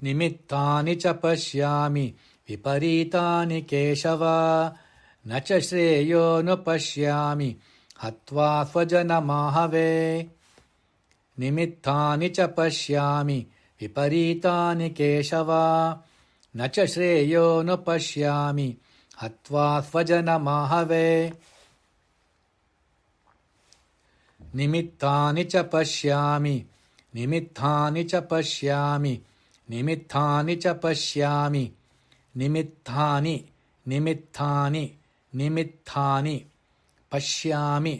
निमित्तानि च पश्यामि विपरीतानि केशव न च श्रेयोऽनुपश्यामि हत्वा स्वजनमाहवे निमित्तानि च पश्यामि विपरीतानि केशव न च श्रेयोऽनुपश्यामि हत्वा स्वजनमाहवे निमित्तानि च पश्यामि निमित्तानि च पश्यामि निमित्तानि च पश्यामि निमित्तानि निमित्तानि निमित्तानि पश्यामि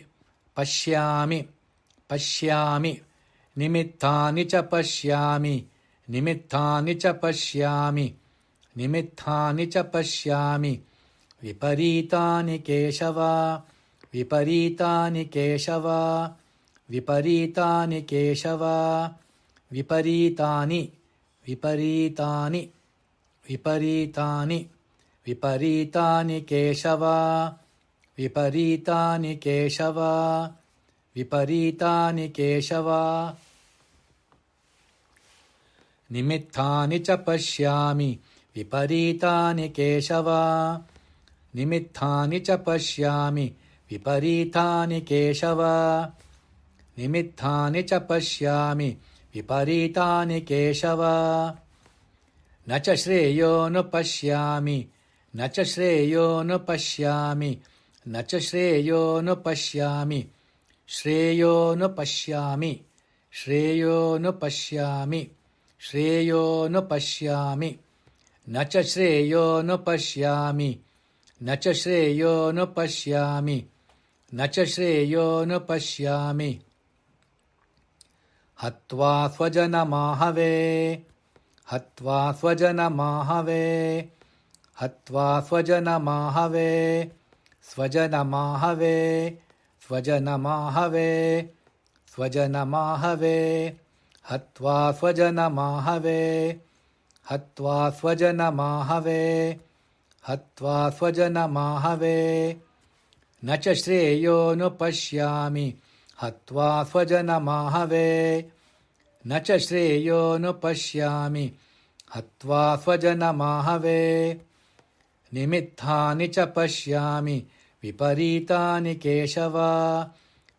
पश्यामि पश्यामि निमित्तानि च पश्यामि निमित्तानि च पश्यामि निमित्तानि च पश्यामि विपरीतानि केशव विपरीतानि केशव विपरीतानि केशव विपरीतानि विपरीतानि विपरीतानि विपरीतानि केशव विपरीतानि केशव विपरीतानि केशव निमित्तानि च पश्यामि विपरीतानि केशव निमित्तानि च पश्यामि विपरीतानि केशव निमित्तानि च पश्यामि विपरीतानि केशव न च श्रेयोऽनुपश्यामि न च श्रेयोऽनुपश्यामि न च श्रेयोऽनुपश्यामि श्रेयोऽनुपश्यामि श्रेयोऽनुपश्यामि श्रेयोऽनुपश्यामि न च श्रेयोऽनुपश्यामि न च श्रेयोऽनुपश्यामि न च श्रेयोऽनुपश्यामि हत्वा स्वजनमाहवे हत्वा स्वजनमाहवे हत्वा स्वजनमाहवे स्वजनमाहवे स्वजनमाहवे स्वजनमाहवे हत्वा स्वजनमाहवे हत्वा स्वजनमाहवे हत्वा स्वजनमाहवे न च श्रेयोऽनुपश्यामि हत्वा स्वजनमाहवे न च श्रेयोऽनुपश्यामि हत्वा स्वजनमाहवे निमित्तानि च पश्यामि विपरीतानि केशव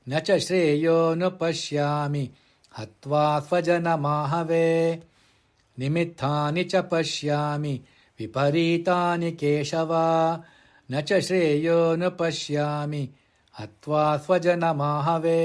न च श्रेयोऽनुपश्यामि हत्वा स्वजनमाहवे निमित्तानि च पश्यामि विपरीतानि केशव न च श्रेयोऽनुपश्यामि हत्वा स्वजनमाहवे।